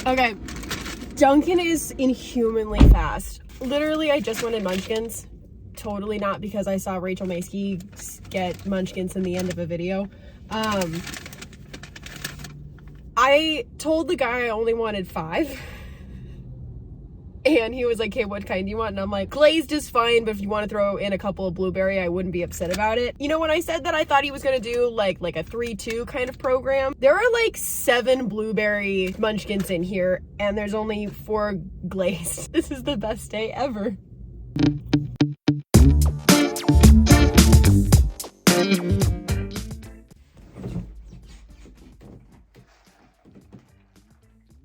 Okay, Dunkin' is inhumanly fast. Literally, I just wanted Munchkins. Totally not because I saw Rachel Maskey get Munchkins in the end of a video. I told the guy I only wanted 5. And he was like, hey, what kind do you want? And I'm like, glazed is fine, but if you want to throw in a couple of blueberry, I wouldn't be upset about it. You know, when I said that I thought he was going to do like a 3-2 kind of program, there are like 7 blueberry Munchkins in here, and there's only 4 glazed. This is the best day ever.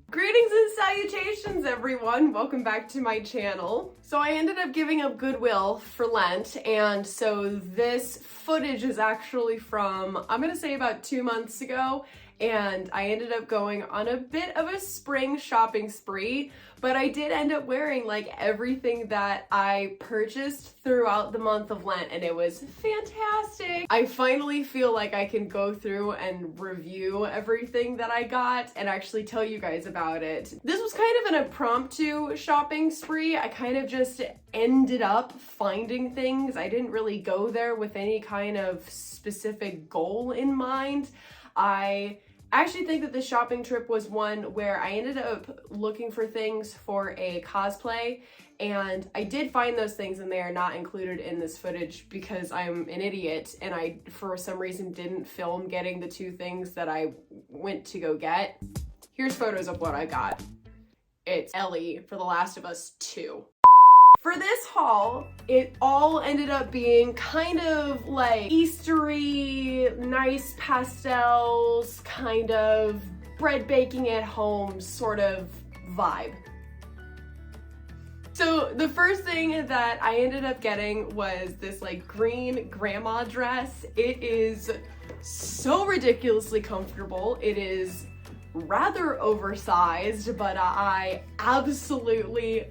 Greetings and salutations, everyone. Welcome back to my channel. So I ended up giving up Goodwill for Lent, and so this footage is actually from, I'm gonna say about 2 months ago, and I ended up going on a bit of a spring shopping spree, but I did end up wearing like everything that I purchased throughout the month of Lent, and it was fantastic. I finally feel like I can go through and review everything that I got and actually tell you guys about it. This was kind of an impromptu shopping spree. I kind of just ended up finding things. I didn't really go there with any kind of specific goal in mind. I actually think that this shopping trip was one where I ended up looking for things for a cosplay, and I did find those things, and they are not included in this footage because I'm an idiot and I, for some reason, didn't film getting the 2 things that I went to go get. Here's photos of what I got. It's Ellie for The Last of Us 2. For this haul, it all ended up being kind of like Eastery, nice pastels, kind of bread baking at home sort of vibe. So the first thing that I ended up getting was this like green grandma dress. It is so ridiculously comfortable. It is rather oversized, but I absolutely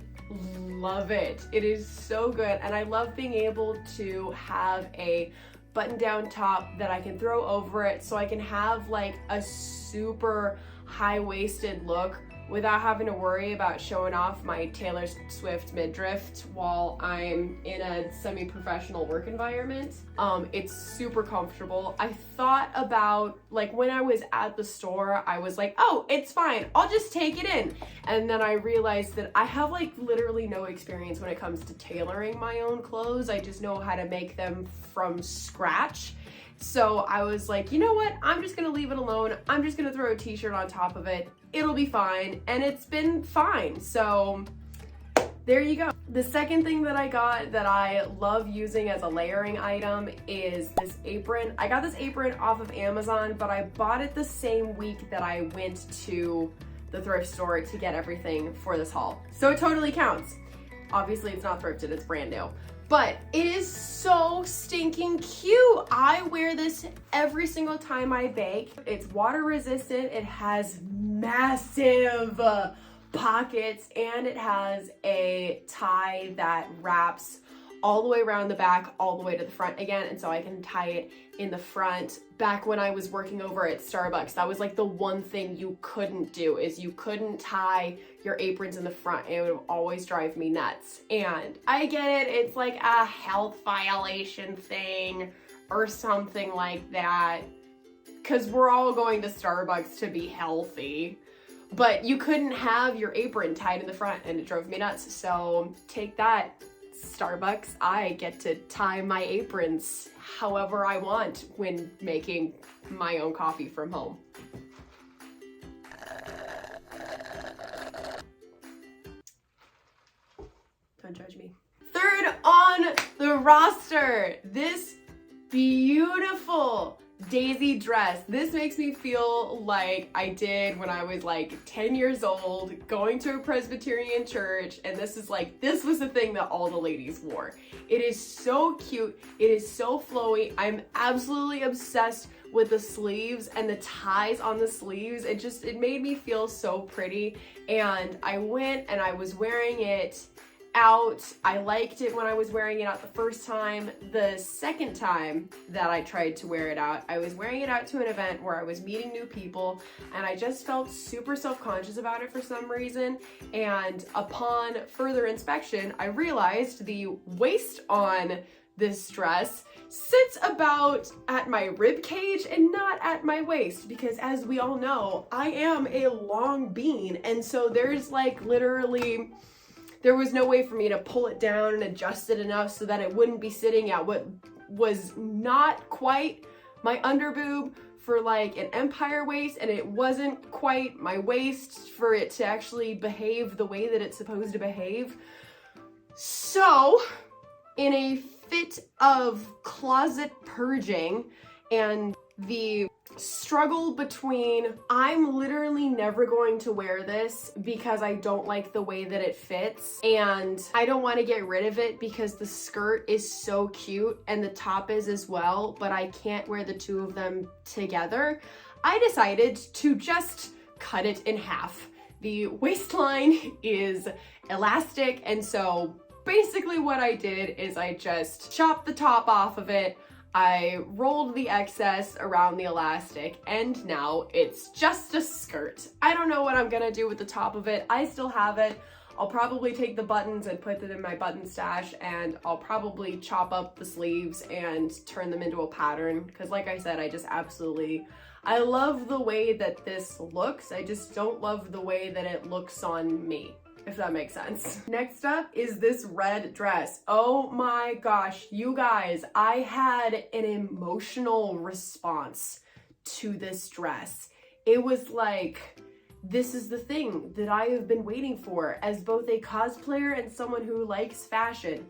love it. It is so good, and I love being able to have a button-down top that I can throw over it so I can have like a super high-waisted look without having to worry about showing off my Taylor Swift midriff while I'm in a semi-professional work environment. It's super comfortable. I thought about, like, when I was at the store, I was like, oh, it's fine, I'll just take it in. And then I realized that I have like literally no experience when it comes to tailoring my own clothes. I just know how to make them from scratch. So I was like, you know what? I'm just gonna leave it alone. I'm just gonna throw a t-shirt on top of it. It'll be fine. And it's been fine. So there you go. The second thing that I got that I love using as a layering item is this apron. I got this apron off of Amazon, but I bought it the same week that I went to the thrift store to get everything for this haul. So it totally counts. Obviously it's not thrifted, it's brand new. But it is so stinking cute. I wear this every single time I bake. It's water resistant, it has massive pockets, and it has a tie that wraps all the way around the back, all the way to the front again, and so I can tie it in the front. Back when I was working over at Starbucks, that was like the one thing you couldn't do, is you couldn't tie your aprons in the front. It would always drive me nuts. And I get it, it's like a health violation thing or something like that, because we're all going to Starbucks to be healthy. But you couldn't have your apron tied in the front, and it drove me nuts. So take that, Starbucks. I get to tie my aprons however I want when making my own coffee from home. Don't judge me. Third on the roster, this beautiful daisy dress. This makes me feel like I did when I was like 10 years old, going to a Presbyterian church, and this was the thing that all the ladies wore. It is so cute. It is so flowy. I'm absolutely obsessed with the sleeves and the ties on the sleeves. It made me feel so pretty. And I went and I was wearing it out. I liked it when I was wearing it out the first time. The second time that I tried to wear it out, I was wearing it out to an event where I was meeting new people, and I just felt super self-conscious about it for some reason. And upon further inspection, I realized the waist on this dress sits about at my rib cage and not at my waist, because as we all know, I am a long bean, and so there's like literally, there was no way for me to pull it down and adjust it enough so that it wouldn't be sitting at what was not quite my underboob for like an empire waist, and it wasn't quite my waist for it to actually behave the way that it's supposed to behave. So in a fit of closet purging and the struggle between I'm literally never going to wear this because I don't like the way that it fits, and I don't want to get rid of it because the skirt is so cute and the top is as well, but I can't wear the two of them together, I decided to just cut it in half. The waistline is elastic, and so basically what I did is I just chopped the top off of it, I rolled the excess around the elastic, and now it's just a skirt. I don't know what I'm gonna do with the top of it. I still have it. I'll probably take the buttons and put them in my button stash, and I'll probably chop up the sleeves and turn them into a pattern, because like I said, I love the way that this looks. I just don't love the way that it looks on me, if that makes sense. Next up is this red dress. Oh my gosh, you guys, I had an emotional response to this dress. It was like, this is the thing that I have been waiting for as both a cosplayer and someone who likes fashion.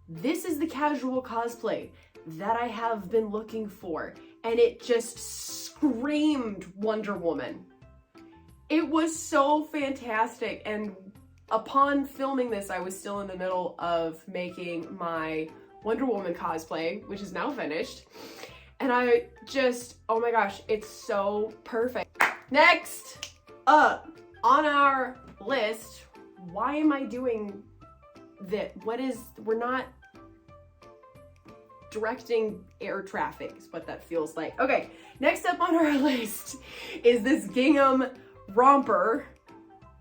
This is the casual cosplay that I have been looking for, and it just screamed Wonder Woman. It was so fantastic, and upon filming this, I was still in the middle of making my Wonder Woman cosplay, which is now finished. And I just, oh my gosh, it's so perfect. Next up on our list, why am I doing this? We're not directing air traffic is what that feels like. Okay, next up on our list is this gingham romper.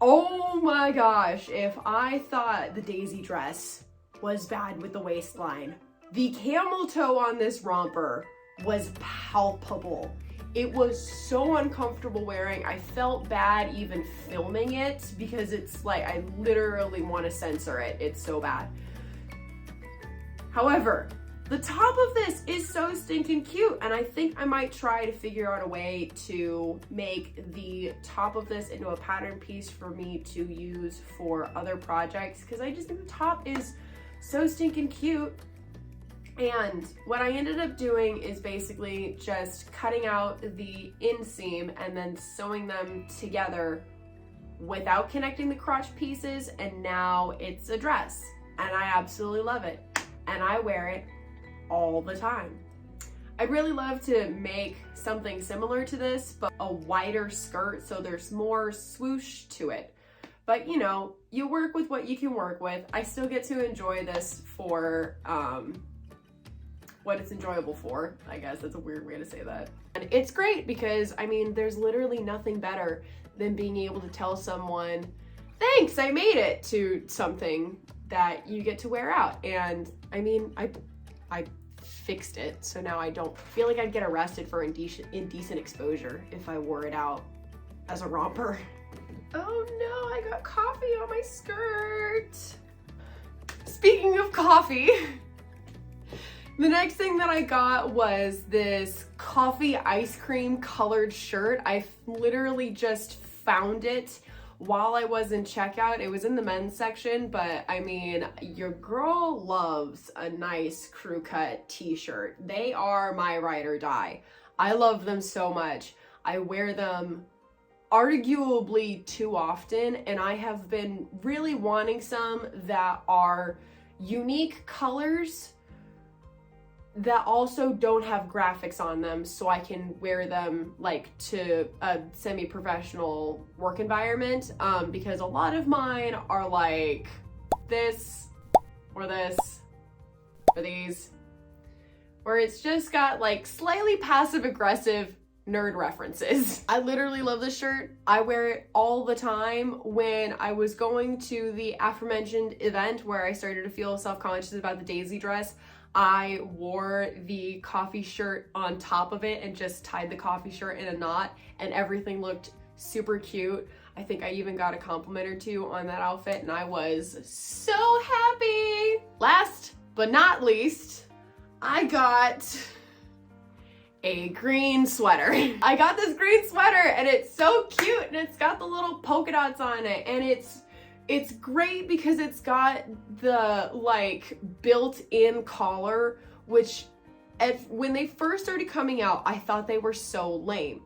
Oh my gosh, if I thought the daisy dress was bad with the waistline, the camel toe on this romper was palpable. It was so uncomfortable wearing. I felt bad even filming it because it's like, I literally want to censor it. It's so bad. However, the top of this is so stinking cute, and I think I might try to figure out a way to make the top of this into a pattern piece for me to use for other projects, because I just think the top is so stinking cute. And what I ended up doing is basically just cutting out the inseam and then sewing them together without connecting the crotch pieces, and now it's a dress, and I absolutely love it, and I wear it all the time. I'd really love to make something similar to this, but a wider skirt so there's more swoosh to it. But you know, you work with what you can work with. I still get to enjoy this for what it's enjoyable for. I guess that's a weird way to say that. And it's great because, I mean, there's literally nothing better than being able to tell someone, thanks, I made it, to something that you get to wear out. And I mean, I fixed it, so now I don't feel like I'd get arrested for indecent exposure if I wore it out as a romper. Oh no, I got coffee on my skirt. Speaking of coffee, the next thing that I got was this coffee ice cream colored shirt. I literally just found it while I was in checkout. It was in the men's section, but I mean, your girl loves a nice crew cut t-shirt. They are my ride or die. I love them so much. I wear them arguably too often, and I have been really wanting some that are unique colors that also don't have graphics on them, so I can wear them like to a semi-professional work environment, because a lot of mine are like this or this, or these, where it's just got like slightly passive aggressive nerd references. I literally love this shirt. I wear it all the time. When I was going to the aforementioned event where I started to feel self-conscious about the daisy dress, I wore the coffee shirt on top of it and just tied the coffee shirt in a knot, and everything looked super cute. I think I even got a compliment or two on that outfit, and I was so happy. Last but not least, I got a green sweater. I got this green sweater and it's so cute, and it's got the little polka dots on it, and it's great because it's got the like built-in collar, which when they first started coming out, I thought they were so lame.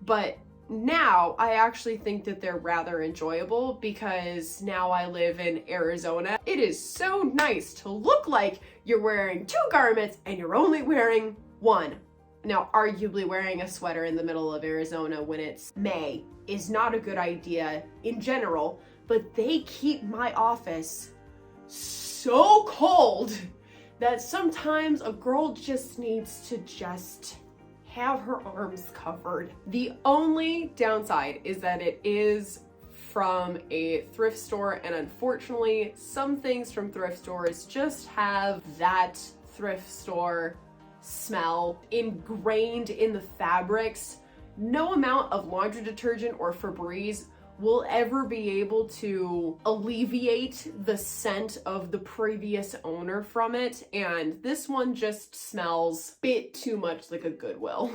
But now I actually think that they're rather enjoyable because now I live in Arizona. It is so nice to look like you're wearing two garments and you're only wearing one. Now, arguably wearing a sweater in the middle of Arizona when it's May is not a good idea in general, but they keep my office so cold that sometimes a girl just needs to just have her arms covered. The only downside is that it is from a thrift store, and unfortunately some things from thrift stores just have that thrift store smell ingrained in the fabrics. No amount of laundry detergent or Febreze will ever be able to alleviate the scent of the previous owner from it, and this one just smells a bit too much like a Goodwill.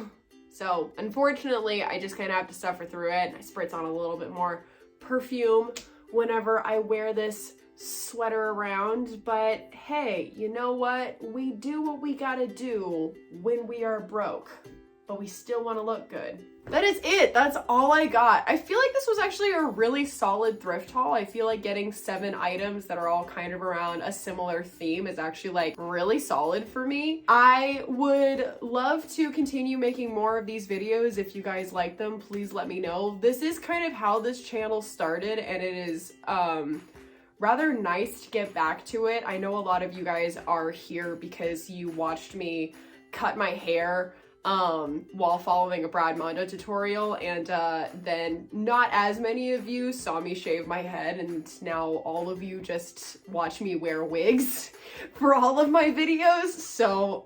So unfortunately, I just kind of have to suffer through it. I spritz on a little bit more perfume whenever I wear this sweater around, but hey, you know what? We do what we gotta do when we are broke, but we still want to look good. That is it. That's all I got. I feel like this was actually a really solid thrift haul. I feel like getting 7 items that are all kind of around a similar theme is actually like really solid for me. I would love to continue making more of these videos. If you guys like them, please let me know. This is kind of how this channel started, and it is rather nice to get back to it. I know a lot of you guys are here because you watched me cut my hair while following a Brad Mondo tutorial, and then not as many of you saw me shave my head, and now all of you just watch me wear wigs for all of my videos. So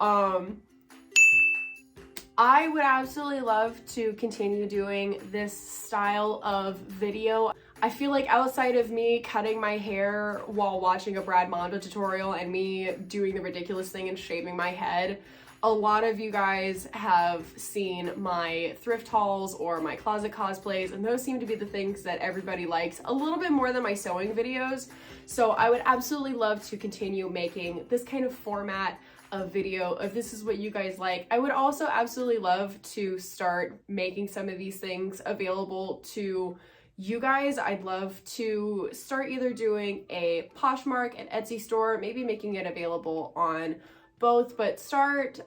I would absolutely love to continue doing this style of video. I feel like outside of me cutting my hair while watching a Brad Mondo tutorial and me doing the ridiculous thing and shaving my head, a lot of you guys have seen my thrift hauls or my closet cosplays, and those seem to be the things that everybody likes a little bit more than my sewing videos. So I would absolutely love to continue making this kind of format of video if this is what you guys like. I would also absolutely love to start making some of these things available to you guys. I'd love to start either doing a Poshmark and Etsy store, maybe making it available on both, but start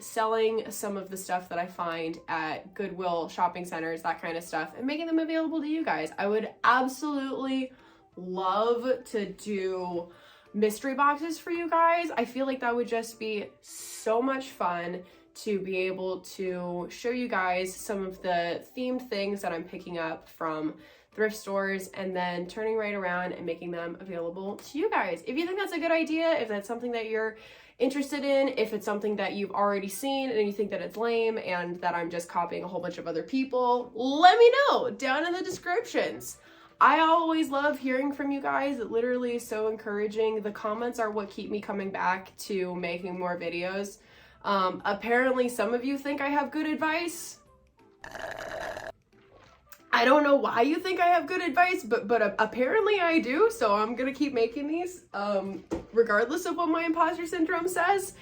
selling some of the stuff that I find at Goodwill, shopping centers, that kind of stuff, and making them available to you guys. I would absolutely love to do mystery boxes for you guys. I feel like that would just be so much fun to be able to show you guys some of the themed things that I'm picking up from thrift stores and then turning right around and making them available to you guys. If you think that's a good idea, if that's something that you're interested in, if it's something that you've already seen and you think that it's lame and that I'm just copying a whole bunch of other people, let me know down in the descriptions. I always love hearing from you guys. It literally is so encouraging. The comments are what keep me coming back to making more videos. Apparently some of you think I have good advice. I don't know why you think I have good advice, but apparently I do, so I'm gonna keep making these, regardless of what my imposter syndrome says.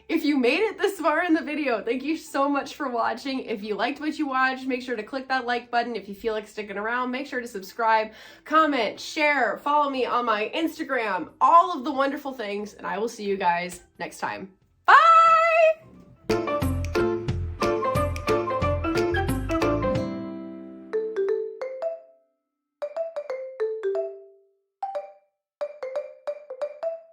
If you made it this far in the video, thank you so much for watching. If you liked what you watched, make sure to click that like button. If you feel like sticking around, make sure to subscribe, comment, share, follow me on my Instagram, all of the wonderful things, and I will see you guys next time.